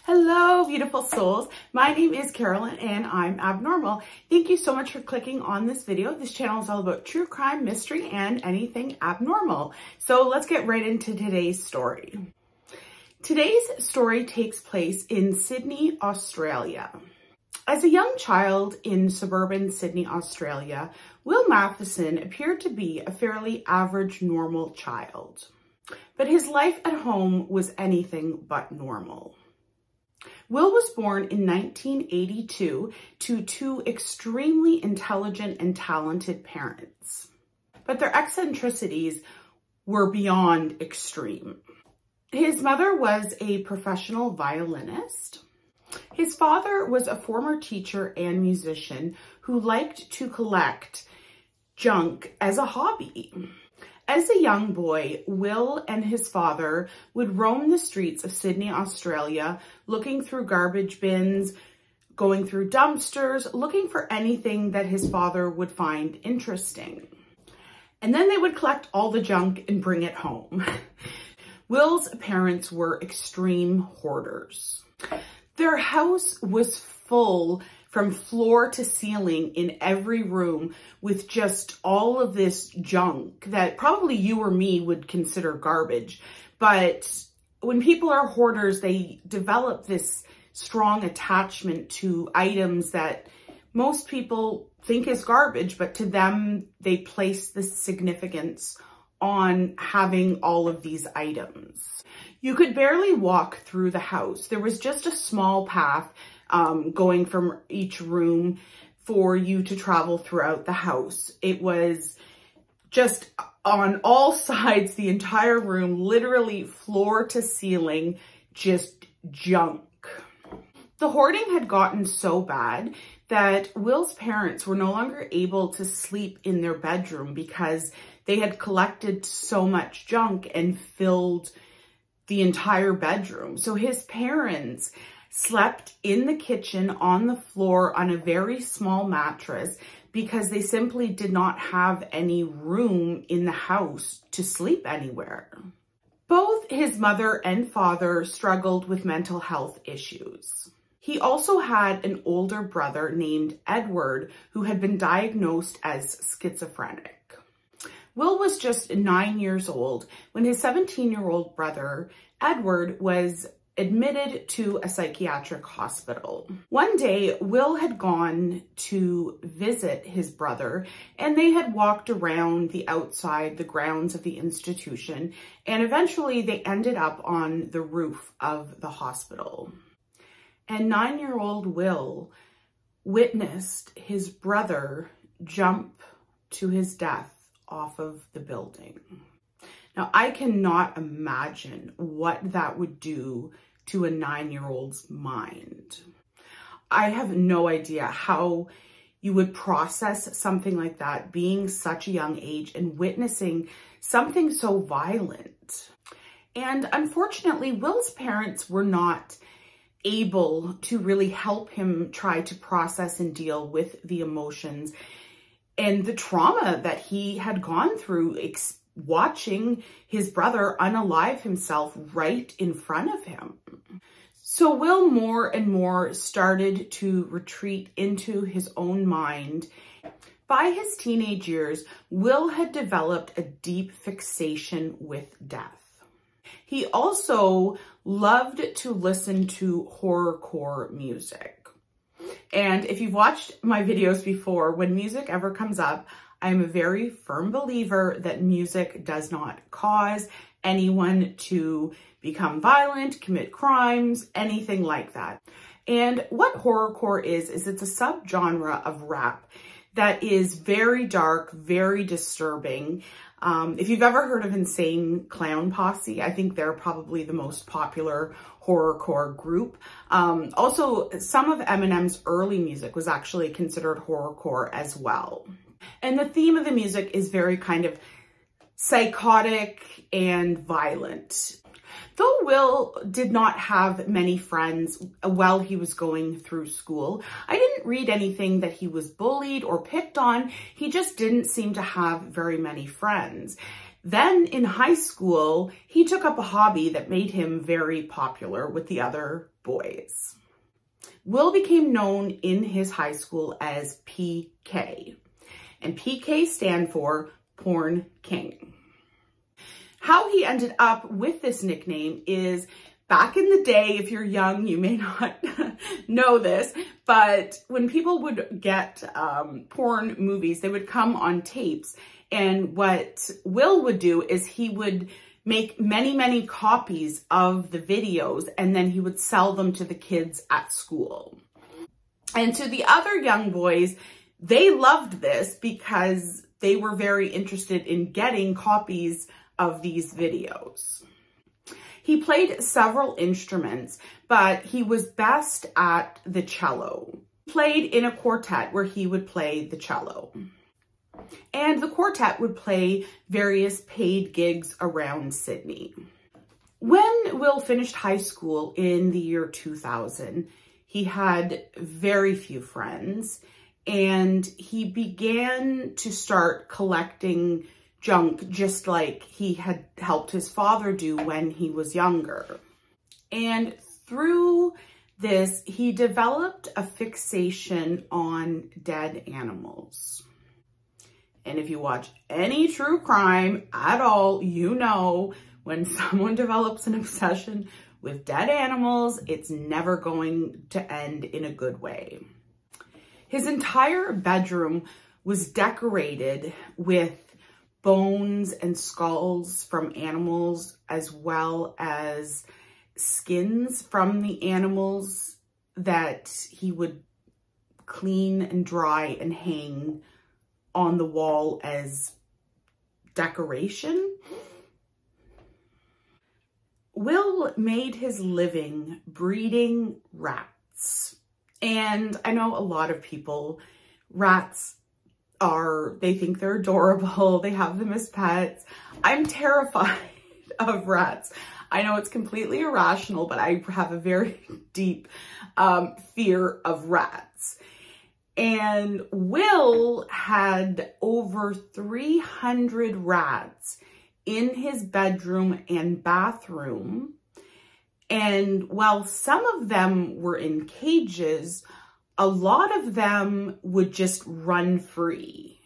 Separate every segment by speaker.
Speaker 1: Hello, beautiful souls. My name is Carolyn and I'm abnormal. Thank you so much for clicking on this video. This channel is all about true crime, mystery, and anything abnormal. So let's get right into today's story. Today's story takes place in Sydney, Australia. As a young child in suburban Sydney, Australia, Will Matheson appeared to be a fairly average, normal child. But his life at home was anything but normal. Will was born in 1982 to two extremely intelligent and talented parents, but their eccentricities were beyond extreme. His mother was a professional violinist. His father was a former teacher and musician who liked to collect junk as a hobby. As a young boy, Will and his father would roam the streets of Sydney, Australia, looking through garbage bins, going through dumpsters, looking for anything that his father would find interesting. And then they would collect all the junk and bring it home. Will's parents were extreme hoarders. Their house was full from floor to ceiling in every room with just all of this junk that probably you or me would consider garbage. But when people are hoarders, they develop this strong attachment to items that most people think is garbage, but to them, they place this significance on having all of these items. You could barely walk through the house. There was just a small path going from each room for you to travel throughout the house. It was just on all sides, the entire room, literally floor to ceiling, just junk. The hoarding had gotten so bad that Will's parents were no longer able to sleep in their bedroom because they had collected so much junk and filled the entire bedroom. So his parents slept in the kitchen on the floor on a very small mattress because they simply did not have any room in the house to sleep anywhere. Both his mother and father struggled with mental health issues. He also had an older brother named Edward who had been diagnosed as schizophrenic. Will was just 9 years old when his 17-year-old brother, Edward, was admitted to a psychiatric hospital. One day, Will had gone to visit his brother and they had walked around the outside, the grounds of the institution, and eventually they ended up on the roof of the hospital. And 9-year-old Will witnessed his brother jump to his death off of the building. Now, I cannot imagine what that would do to a 9-year-old's mind. I have no idea how you would process something like that, being such a young age and witnessing something so violent. And unfortunately, Will's parents were not able to really help him try to process and deal with the emotions and the trauma that he had gone through watching his brother unalive himself right in front of him. So Will more and more started to retreat into his own mind. By his teenage years, Will had developed a deep fixation with death. He also loved to listen to horrorcore music. And if you've watched my videos before, when music ever comes up, I'm a very firm believer that music does not cause anyone to become violent, commit crimes, anything like that. And what horrorcore is it's a subgenre of rap that is very dark, very disturbing. If you've ever heard of Insane Clown Posse, I think they're probably the most popular horrorcore group. Also, some of Eminem's early music was actually considered horrorcore as well. And the theme of the music is very kind of psychotic and violent. Though Will did not have many friends while he was going through school, I didn't read anything that he was bullied or picked on. He just didn't seem to have very many friends. Then in high school, he took up a hobby that made him very popular with the other boys. Will became known in his high school as PK, and PK stand for Porn King. How he ended up with this nickname is, back in the day, if you're young, you may not know this, but when people would get porn movies, they would come on tapes. And what Will would do is he would make many, many copies of the videos, and then he would sell them to the kids at school. And to the other young boys, they loved this because they were very interested in getting copies of these videos. He played several instruments, but he was best at the cello. He played in a quartet where he would play the cello. And the quartet would play various paid gigs around Sydney. When Will finished high school in the year 2000, he had very few friends, and he began to start collecting junk just like he had helped his father do when he was younger. And through this, he developed a fixation on dead animals. And if you watch any true crime at all, you know when someone develops an obsession with dead animals, it's never going to end in a good way. His entire bedroom was decorated with bones and skulls from animals, as well as skins from the animals that he would clean and dry and hang on the wall as decoration. Will made his living breeding rats. And I know a lot of people, rats they think they're adorable. They have them as pets. I'm terrified of rats. I know it's completely irrational, but I have a very deep fear of rats. And Will had over 300 rats in his bedroom and bathroom. And while some of them were in cages, a lot of them would just run free.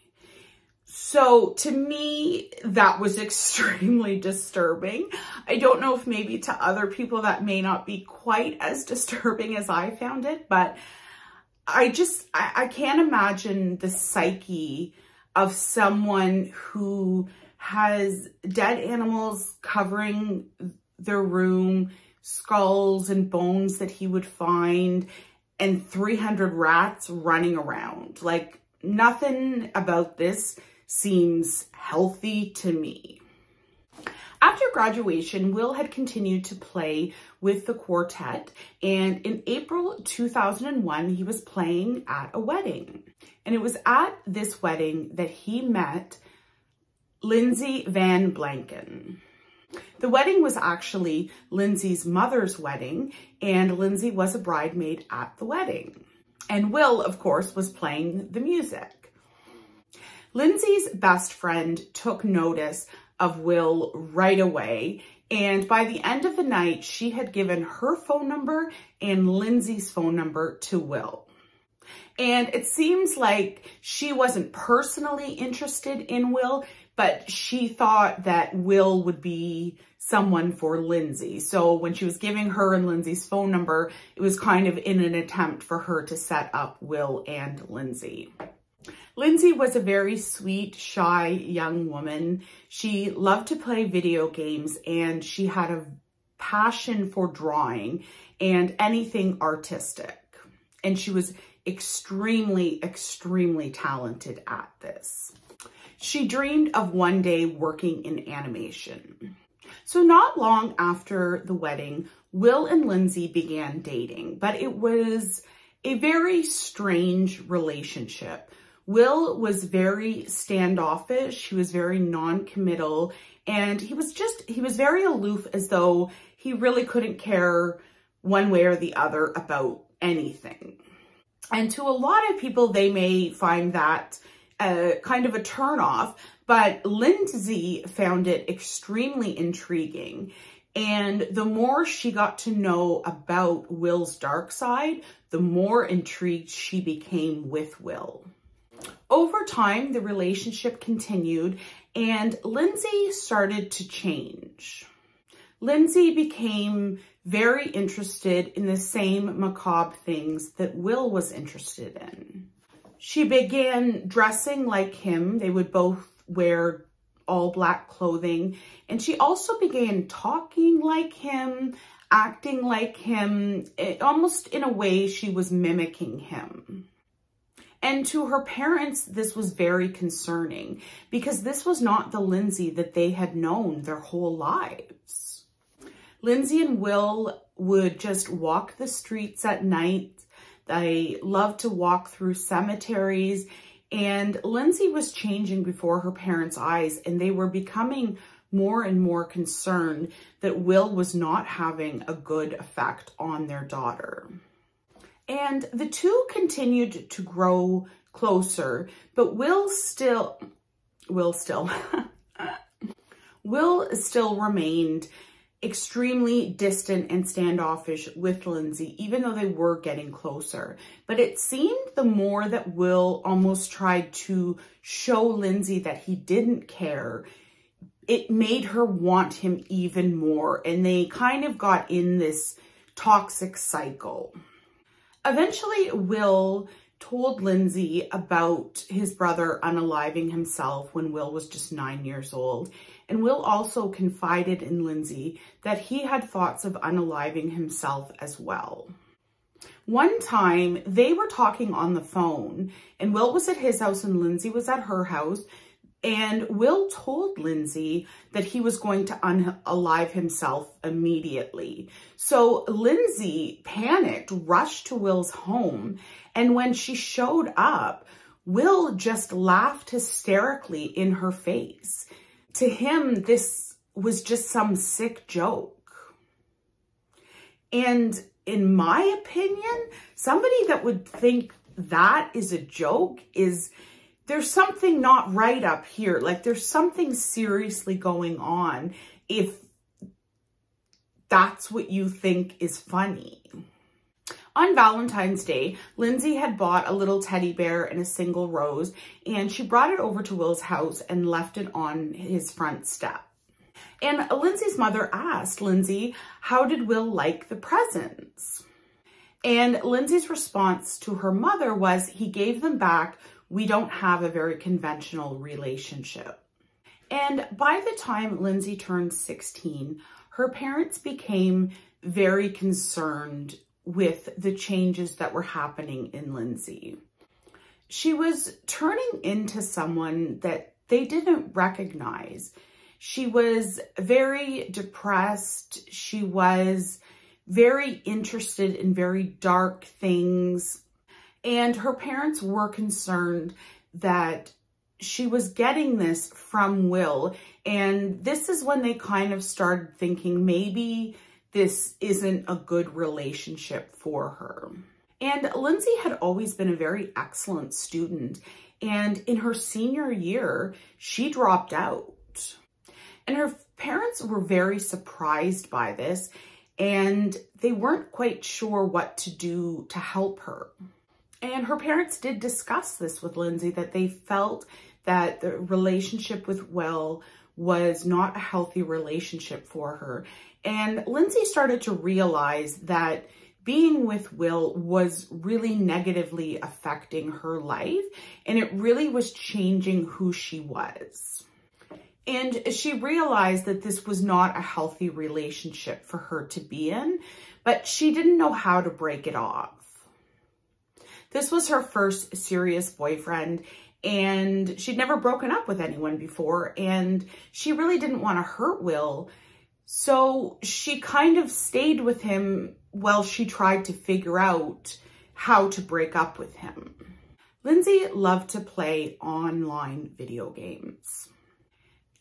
Speaker 1: So to me, that was extremely disturbing. I don't know if maybe to other people that may not be quite as disturbing as I found it, but I can't imagine the psyche of someone who has dead animals covering their room, skulls and bones that he would find, and 300 rats running around. Like, nothing about this seems healthy to me. After graduation, Will had continued to play with the quartet, and in April 2001, he was playing at a wedding. And it was at this wedding that he met Lyndsay Van Blanken. The wedding was actually Lyndsay's mother's wedding, and Lyndsay was a bridesmaid at the wedding. And Will, of course, was playing the music. Lyndsay's best friend took notice of Will right away, and by the end of the night, she had given her phone number and Lyndsay's phone number to Will. And it seems like she wasn't personally interested in Will, but she thought that Will would be someone for Lyndsay. So when she was giving her and Lyndsay's phone number, it was kind of in an attempt for her to set up Will and Lyndsay. Lyndsay was a very sweet, shy young woman. She loved to play video games, and she had a passion for drawing and anything artistic. And she was extremely, extremely talented at this. She dreamed of one day working in animation. So not long after the wedding, Will and Lyndsay began dating, but it was a very strange relationship. Will was very standoffish, he was very non-committal, and he was very aloof, as though he really couldn't care one way or the other about anything. And to a lot of people, they may find that kind of a turnoff, but Lyndsay found it extremely intriguing. And the more she got to know about Will's dark side, the more intrigued she became with Will. Over time, the relationship continued and Lyndsay started to change. Lyndsay became very interested in the same macabre things that Will was interested in. She began dressing like him. They would both wear all black clothing. And she also began talking like him, acting like him, almost in a way she was mimicking him. And to her parents, this was very concerning because this was not the Lyndsay that they had known their whole lives. Lyndsay and Will would just walk the streets at night. They loved to walk through cemeteries, and Lyndsay was changing before her parents' eyes, and they were becoming more and more concerned that Will was not having a good effect on their daughter. And the two continued to grow closer, but Will still remained extremely distant and standoffish with Lyndsay, even though they were getting closer. But it seemed the more that Will almost tried to show Lyndsay that he didn't care, it made her want him even more. And they kind of got in this toxic cycle. Eventually, Will told Lyndsay about his brother unaliving himself when Will was just 9 years old. And Will also confided in Lyndsay that he had thoughts of unaliving himself as well. One time, they were talking on the phone, and Will was at his house and Lyndsay was at her house. And Will told Lyndsay that he was going to unalive himself immediately. So Lyndsay panicked, rushed to Will's home. And when she showed up, Will just laughed hysterically in her face. To him, this was just some sick joke. And in my opinion, somebody that would think that is a joke there's something not right up here. Like there's something seriously going on if that's what you think is funny. On Valentine's Day, Lyndsay had bought a little teddy bear and a single rose, and she brought it over to Will's house and left it on his front step. And Lyndsay's mother asked Lyndsay, how did Will like the presents? And Lyndsay's response to her mother was, he gave them back. We don't have a very conventional relationship. And by the time Lyndsay turned 16, her parents became very concerned with the changes that were happening in Lyndsay. She was turning into someone that they didn't recognize. She was very depressed. She was very interested in very dark things. And her parents were concerned that she was getting this from Will. And this is when they kind of started thinking maybe this isn't a good relationship for her. And Lyndsay had always been a very excellent student. And in her senior year, she dropped out. And her parents were very surprised by this. And they weren't quite sure what to do to help her. And her parents did discuss this with Lyndsay, that they felt that the relationship with Will was not a healthy relationship for her. And Lyndsay started to realize that being with Will was really negatively affecting her life, and it really was changing who she was. And she realized that this was not a healthy relationship for her to be in, but she didn't know how to break it off. This was her first serious boyfriend, and she'd never broken up with anyone before, and she really didn't want to hurt Will. So she kind of stayed with him while she tried to figure out how to break up with him. Lyndsay loved to play online video games.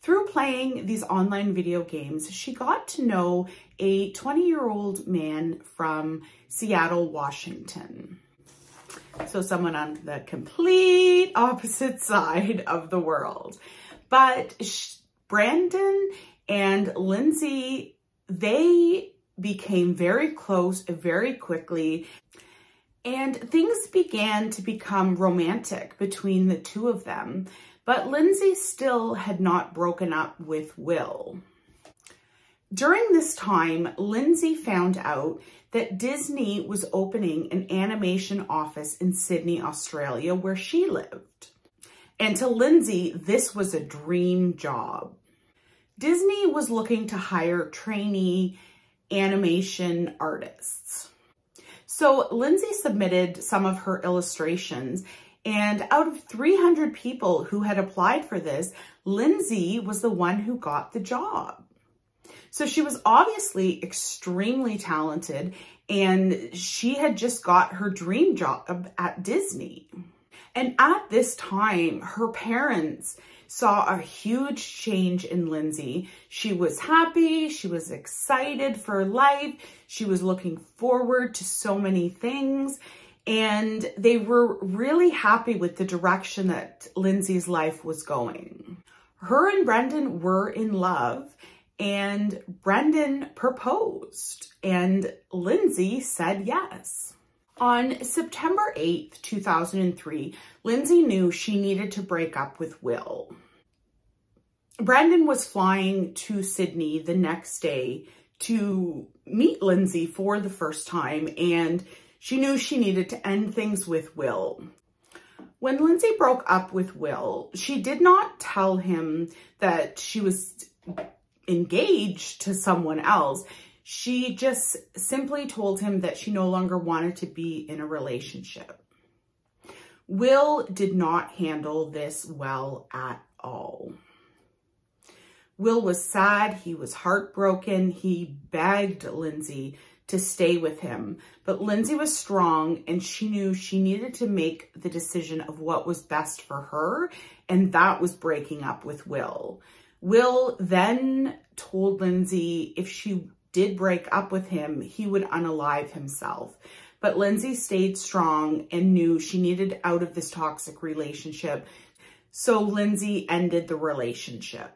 Speaker 1: Through playing these online video games, she got to know a 20-year-old man from Seattle, Washington. So someone on the complete opposite side of the world. But Brandon and Lyndsay, they became very close very quickly, and things began to become romantic between the two of them. But Lyndsay still had not broken up with Will. During this time, Lyndsay found out that Disney was opening an animation office in Sydney, Australia, where she lived. And to Lyndsay, this was a dream job. Disney was looking to hire trainee animation artists. So Lyndsay submitted some of her illustrations, and out of 300 people who had applied for this, Lyndsay was the one who got the job. So she was obviously extremely talented, and she had just got her dream job at Disney. And at this time, her parents saw a huge change in Lyndsay. She was happy, she was excited for life, she was looking forward to so many things, and they were really happy with the direction that Lyndsay's life was going. Her and Brendan were in love, and Brendan proposed, and Lyndsay said yes. On September 8th, 2003, Lyndsay knew she needed to break up with Will. Brendan was flying to Sydney the next day to meet Lyndsay for the first time, and she knew she needed to end things with Will. When Lyndsay broke up with Will, she did not tell him that she was engaged to someone else. She just simply told him that she no longer wanted to be in a relationship. Will did not handle this well at all. Will was sad, he was heartbroken, he begged Lyndsay to stay with him, but Lyndsay was strong and she knew she needed to make the decision of what was best for her, and that was breaking up with Will. Will then told Lyndsay if she did break up with him, he would unalive himself. But Lyndsay stayed strong and knew she needed out of this toxic relationship. So Lyndsay ended the relationship.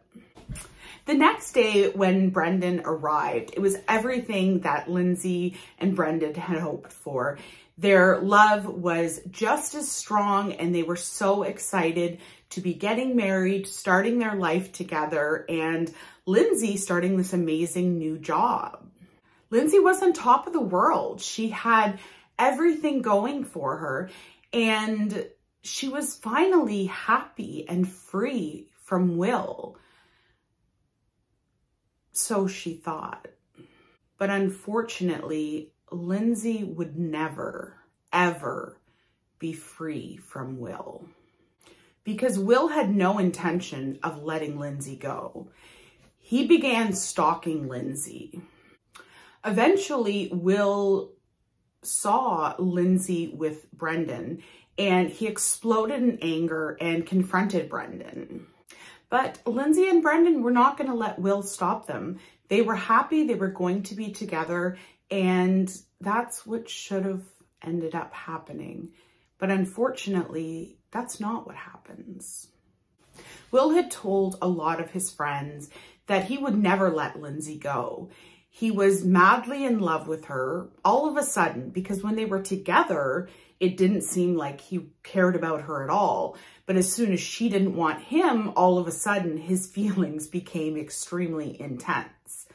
Speaker 1: The next day when Brendan arrived, it was everything that Lyndsay and Brendan had hoped for. Their love was just as strong, and they were so excited to be getting married, starting their life together, and Lyndsay starting this amazing new job. Lyndsay was on top of the world. She had everything going for her, and she was finally happy and free from Will. So she thought. But unfortunately, Lyndsay would never, ever be free from Will, because Will had no intention of letting Lyndsay go. He began stalking Lyndsay. Eventually, Will saw Lyndsay with Brendan, and he exploded in anger and confronted Brendan. But Lyndsay and Brendan were not going to let Will stop them. They were happy, they were going to be together, and that's what should have ended up happening. But unfortunately, that's not what happens. Will had told a lot of his friends that he would never let Lyndsay go. He was madly in love with her all of a sudden, because when they were together, it didn't seem like he cared about her at all. But as soon as she didn't want him, all of a sudden his feelings became extremely intense.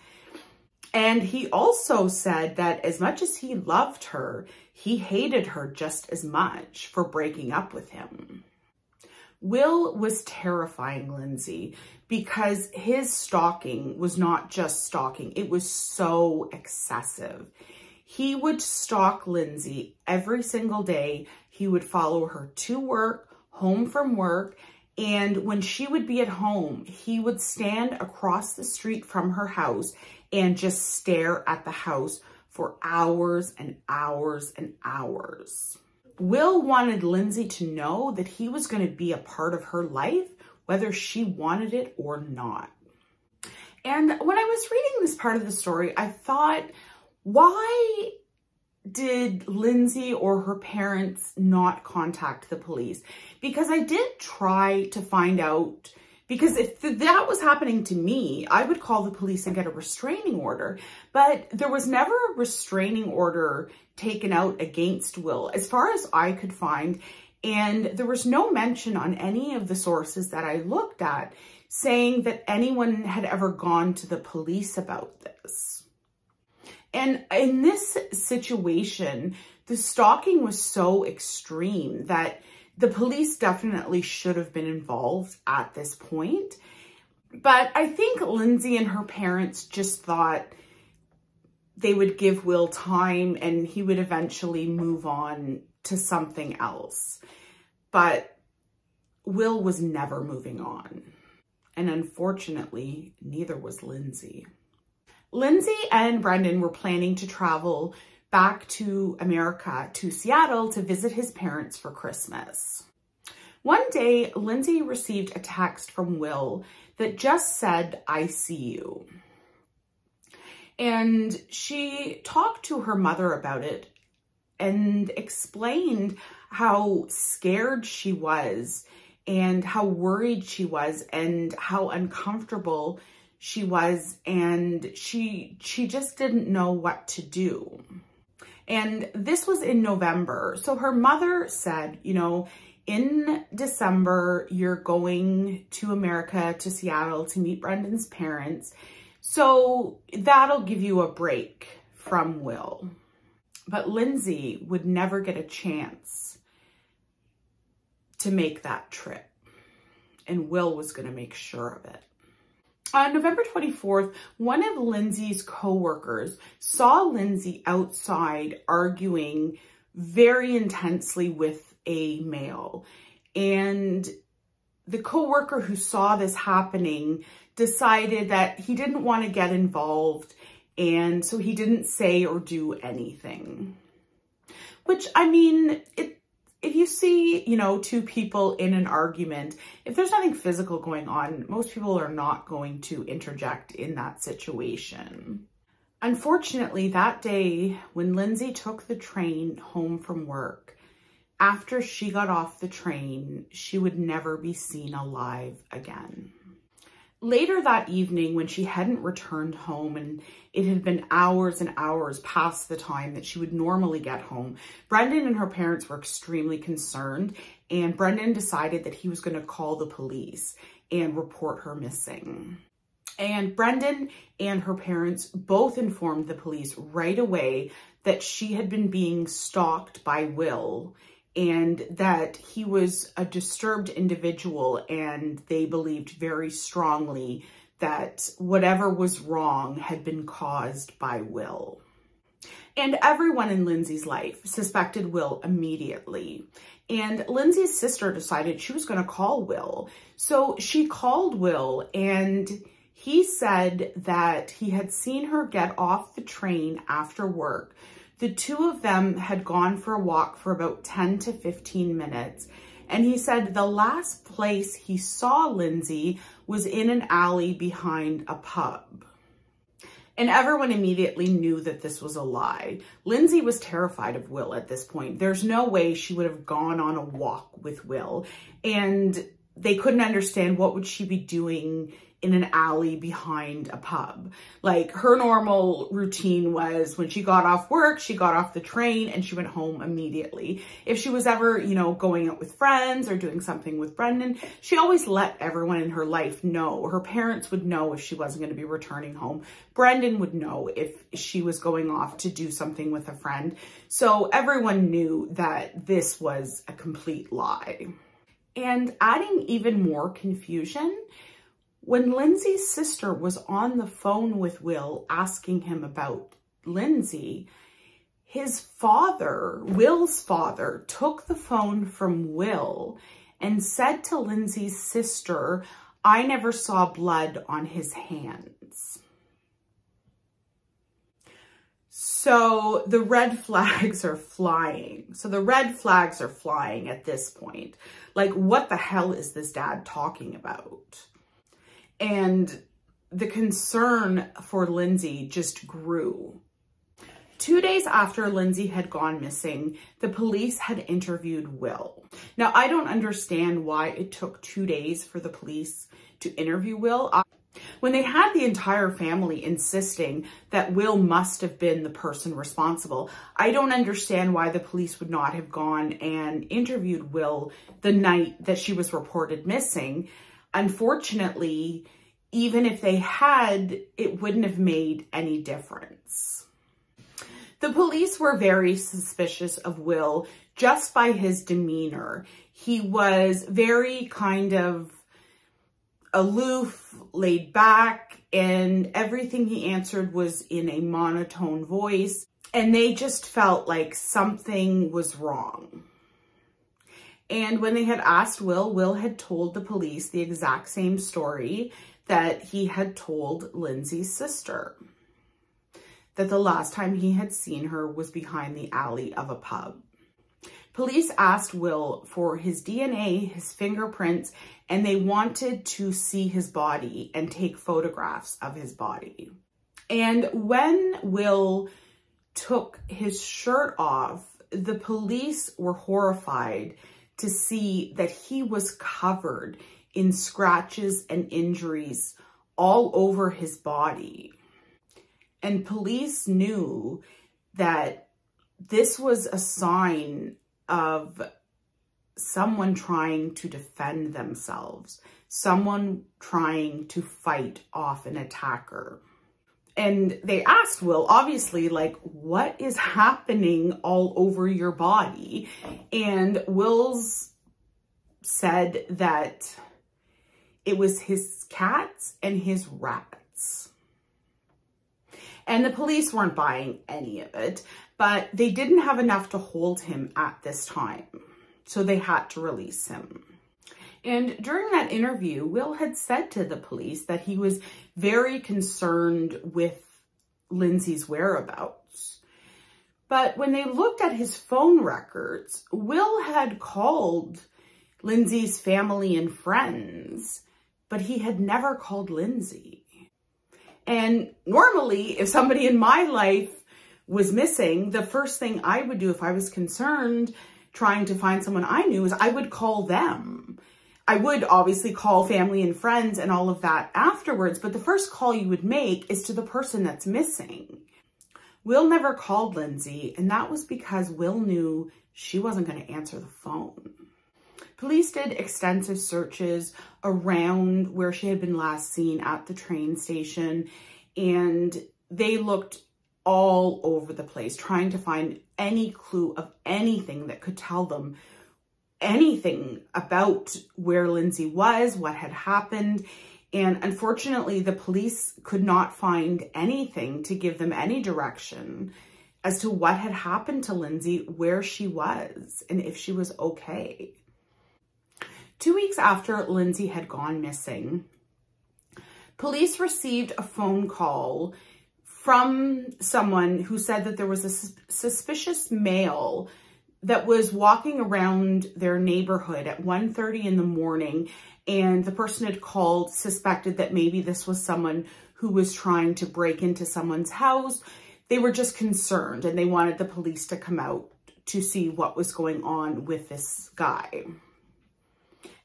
Speaker 1: And he also said that as much as he loved her, he hated her just as much for breaking up with him. Will was terrifying Lyndsay because his stalking was not just stalking, it was so excessive. He would stalk Lyndsay every single day. He would follow her to work, home from work, and when she would be at home, he would stand across the street from her house and just stare at the house for hours and hours and hours. Will wanted Lyndsay to know that he was going to be a part of her life, whether she wanted it or not. And when I was reading this part of the story, I thought, why did Lyndsay or her parents not contact the police? Because I did try to find out, because if that was happening to me, I would call the police and get a restraining order. But there was never a restraining order taken out against Will, as far as I could find. And there was no mention on any of the sources that I looked at saying that anyone had ever gone to the police about this. And in this situation, the stalking was so extreme that the police definitely should have been involved at this point. But I think Lyndsay and her parents just thought they would give Will time and he would eventually move on to something else. But Will was never moving on. And unfortunately, neither was Lyndsay. Lyndsay and Brendan were planning to travel back to America, to Seattle, to visit his parents for Christmas. One day, Lyndsay received a text from Will that just said, "I see you." And she talked to her mother about it and explained how scared she was and how worried she was and how uncomfortable she was, and she just didn't know what to do. And this was in November. So her mother said, you know, in December, you're going to America, to Seattle, to meet Brendan's parents. So that'll give you a break from Will. But Lyndsay would never get a chance to make that trip. And Will was going to make sure of it. On November 24th, one of Lyndsay's co-workers saw Lyndsay outside arguing very intensely with a male. And the co-worker who saw this happening decided that he didn't want to get involved, and so he didn't say or do anything. Which, I mean, if you see, you know, two people in an argument, if there's nothing physical going on, most people are not going to interject in that situation. Unfortunately, that day when Lyndsay took the train home from work, after she got off the train, she would never be seen alive again. Later that evening, when she hadn't returned home and it had been hours and hours past the time that she would normally get home, Brendan and her parents were extremely concerned, and Brendan decided that he was going to call the police and report her missing. And Brendan and her parents both informed the police right away that she had been being stalked by Will, and that he was a disturbed individual, and they believed very strongly that whatever was wrong had been caused by Will. And everyone in Lyndsay's life suspected Will immediately. And Lyndsay's sister decided she was going to call Will. So she called Will, and he said that he had seen her get off the train after work. The two of them had gone for a walk for about 10 to 15 minutes. And he said the last place he saw Lyndsay was in an alley behind a pub. And everyone immediately knew that this was a lie. Lyndsay was terrified of Will at this point. There's no way she would have gone on a walk with Will. And they couldn't understand what would she be doing in an alley behind a pub. Like, her normal routine was when she got off work, she got off the train and she went home immediately. If she was ever, you know, going out with friends or doing something with Brendan, she always let everyone in her life know. Her parents would know if she wasn't going to be returning home. Brendan would know if she was going off to do something with a friend. So everyone knew that this was a complete lie. And adding even more confusion, when Lyndsay's sister was on the phone with Will asking him about Lyndsay, his father, Will's father, took the phone from Will and said to Lyndsay's sister, "I never saw blood on his hands." So the red flags are flying. So the red flags are flying at this point. Like, what the hell is this dad talking about? And the concern for Lyndsay just grew. 2 days after Lyndsay had gone missing, the police had interviewed Will. Now, I don't understand why it took 2 days for the police to interview Will. When they had the entire family insisting that Will must have been the person responsible, I don't understand why the police would not have gone and interviewed Will the night that she was reported missing. Unfortunately, even if they had, it wouldn't have made any difference. The police were very suspicious of Will just by his demeanor. He was very kind of aloof, laid back, and everything he answered was in a monotone voice, and they just felt like something was wrong. And when they had asked Will had told the police the exact same story that he had told Lyndsay's sister, that the last time he had seen her was behind the alley of a pub. Police asked Will for his DNA, his fingerprints, and they wanted to see his body and take photographs of his body. And when Will took his shirt off, the police were horrified to see that he was covered in scratches and injuries all over his body. And police knew that this was a sign of someone trying to defend themselves, someone trying to fight off an attacker. And they asked Will, obviously, like, what is happening all over your body? And Will's said that it was his cats and his rats. And the police weren't buying any of it, but they didn't have enough to hold him at this time, so they had to release him. And during that interview, Will had said to the police that he was very concerned with Lyndsay's whereabouts. But when they looked at his phone records, Will had called Lyndsay's family and friends, but he had never called Lyndsay. And normally, if somebody in my life was missing, the first thing I would do if I was concerned trying to find someone I knew is I would call them. I would obviously call family and friends and all of that afterwards, but the first call you would make is to the person that's missing. Will never called Lyndsay, and that was because Will knew she wasn't going to answer the phone. Police did extensive searches around where she had been last seen at the train station, and they looked all over the place trying to find any clue of anything that could tell them anything about where Lyndsay was, what had happened. And unfortunately, the police could not find anything to give them any direction as to what had happened to Lyndsay, where she was, and if she was okay. 2 weeks after Lyndsay had gone missing, police received a phone call from someone who said that there was a suspicious male that was walking around their neighborhood at 1:30 in the morning, and the person had called, suspected that maybe this was someone who was trying to break into someone's house. They were just concerned, and they wanted the police to come out to see what was going on with this guy.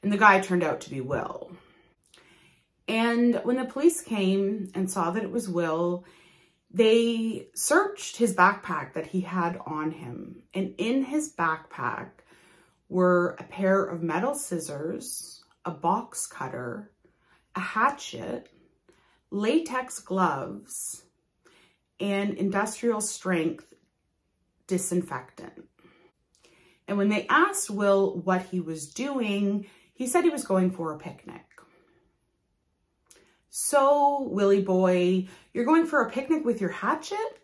Speaker 1: And the guy turned out to be Will. And when the police came and saw that it was Will, they searched his backpack that he had on him. And in his backpack were a pair of metal scissors, a box cutter, a hatchet, latex gloves, and industrial strength disinfectant. And when they asked Will what he was doing, he said he was going for a picnic. So, Willie boy, you're going for a picnic with your hatchet?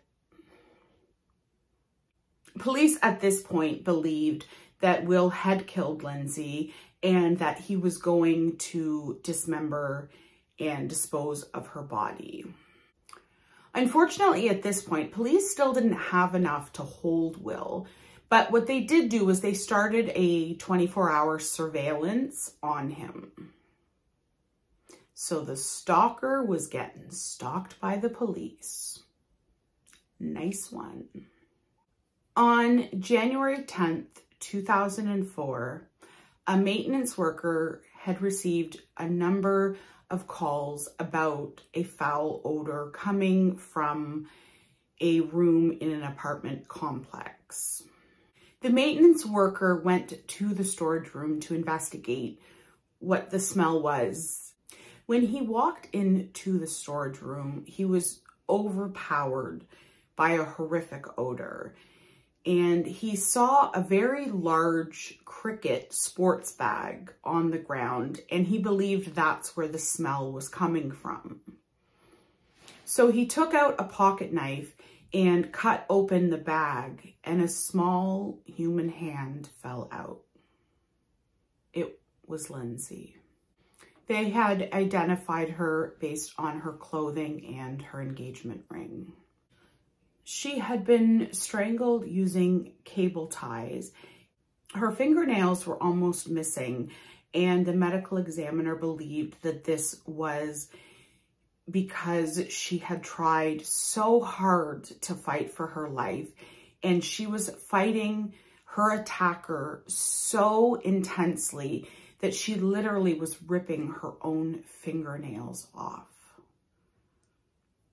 Speaker 1: Police at this point believed that Will had killed Lyndsay and that he was going to dismember and dispose of her body. Unfortunately, at this point, police still didn't have enough to hold Will. But what they did do was they started a 24-hour surveillance on him. So the stalker was getting stalked by the police. Nice one. On January 10th, 2004, a maintenance worker had received a number of calls about a foul odor coming from a room in an apartment complex. The maintenance worker went to the storage room to investigate what the smell was. When he walked into the storage room, he was overpowered by a horrific odor, and he saw a very large cricket sports bag on the ground, and he believed that's where the smell was coming from. So he took out a pocket knife and cut open the bag, and a small human hand fell out. It was Lyndsay. They had identified her based on her clothing and her engagement ring. She had been strangled using cable ties. Her fingernails were almost missing, and the medical examiner believed that this was because she had tried so hard to fight for her life, and she was fighting her attacker so intensely that she literally was ripping her own fingernails off.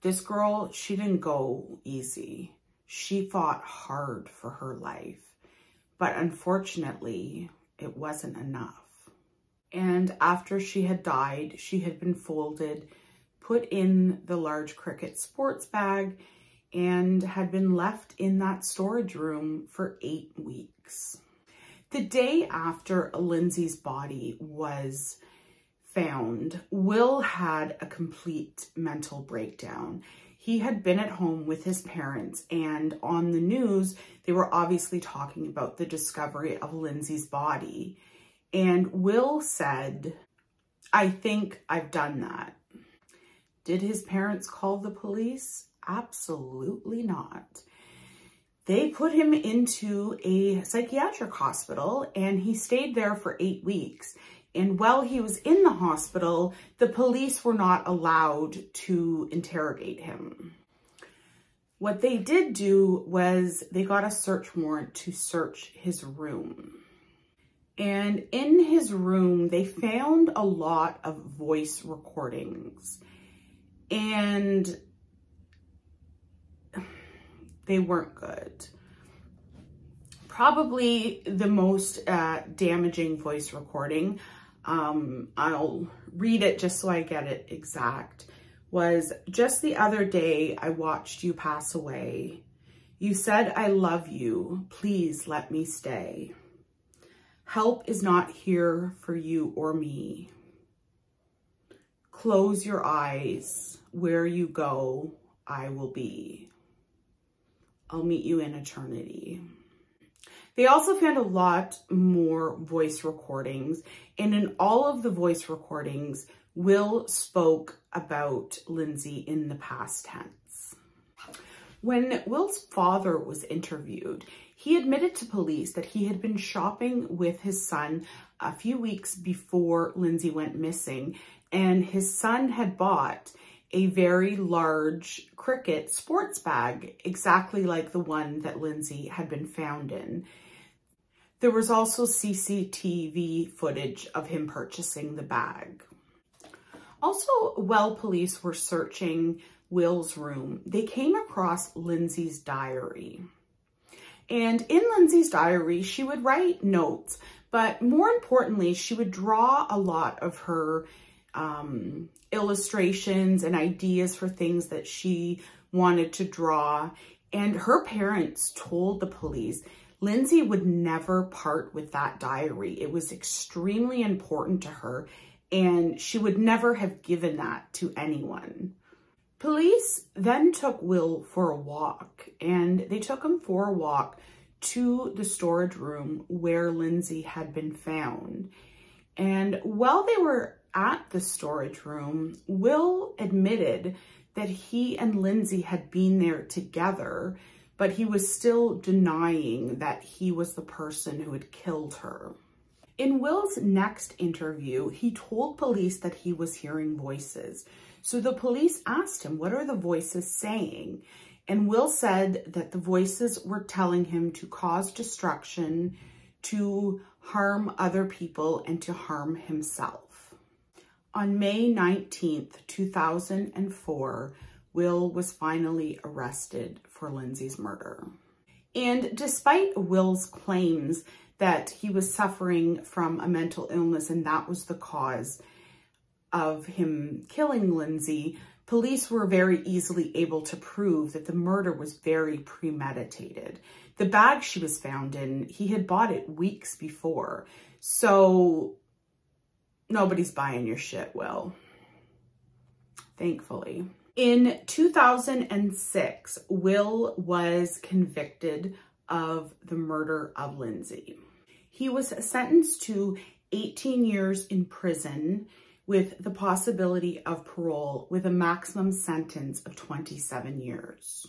Speaker 1: This girl, she didn't go easy. She fought hard for her life, but unfortunately, it wasn't enough. And after she had died, she had been folded, put in the large cricket sports bag, and had been left in that storage room for 8 weeks. The day after Lyndsay's body was found, Will had a complete mental breakdown. He had been at home with his parents, and on the news, they were obviously talking about the discovery of Lyndsay's body. And Will said, "I think I've done that." Did his parents call the police? Absolutely not. They put him into a psychiatric hospital, and he stayed there for 8 weeks. And while he was in the hospital, the police were not allowed to interrogate him. What they did do was they got a search warrant to search his room. And in his room, they found a lot of voice recordings. And they weren't good. Probably the most damaging voice recording, I'll read it just so I get it exact, was, "Just the other day, I watched you pass away. You said, 'I love you. Please let me stay. Help is not here for you or me. Close your eyes. Where you go, I will be. I'll meet you in eternity.'" They also found a lot more voice recordings, and in all of the voice recordings, Will spoke about Lyndsay in the past tense. When Will's father was interviewed, he admitted to police that he had been shopping with his son a few weeks before Lyndsay went missing, and his son had bought a very large cricket sports bag, exactly like the one that Lyndsay had been found in. There was also CCTV footage of him purchasing the bag. Also, while police were searching Will's room, they came across Lyndsay's diary. And in Lyndsay's diary, she would write notes, but more importantly, she would draw a lot of her illustrations and ideas for things that she wanted to draw. And her parents told the police Lyndsay would never part with that diary. It was extremely important to her, and she would never have given that to anyone. Police then took Will for a walk, and they took him for a walk to the storage room where Lyndsay had been found. And while they were at the storage room, Will admitted that he and Lyndsay had been there together, but he was still denying that he was the person who had killed her. In Will's next interview, he told police that he was hearing voices. So the police asked him, "What are the voices saying?" And Will said that the voices were telling him to cause destruction, to harm other people, and to harm himself. On May 19th, 2004, Will was finally arrested for Lyndsay's murder. And despite Will's claims that he was suffering from a mental illness and that was the cause of him killing Lyndsay, police were very easily able to prove that the murder was very premeditated. The bag she was found in, he had bought it weeks before. So nobody's buying your shit, Will. Thankfully. In 2006, Will was convicted of the murder of Lyndsay. He was sentenced to 18 years in prison with the possibility of parole with a maximum sentence of 27 years.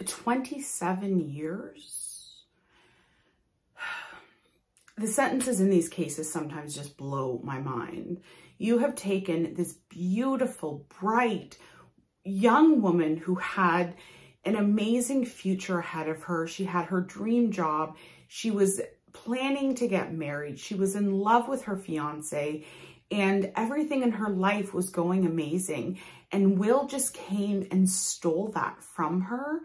Speaker 1: 27 years? The sentences in these cases sometimes just blow my mind. You have taken this beautiful, bright, young woman who had an amazing future ahead of her. She had her dream job. She was planning to get married. She was in love with her fiance, and everything in her life was going amazing. And Will just came and stole that from her.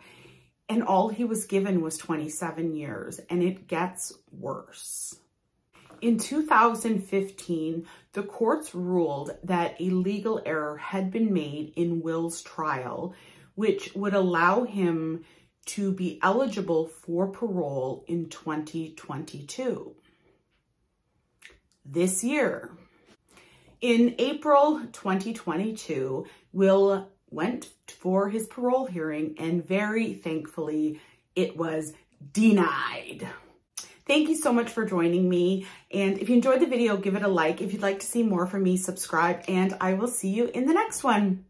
Speaker 1: And all he was given was 27 years, and it gets worse. In 2015, the courts ruled that a legal error had been made in Will's trial, which would allow him to be eligible for parole in 2022. This year. In April 2022, Will went for his parole hearing, and very thankfully, it was denied. Thank you so much for joining me. And if you enjoyed the video, give it a like. If you'd like to see more from me, subscribe, and I will see you in the next one.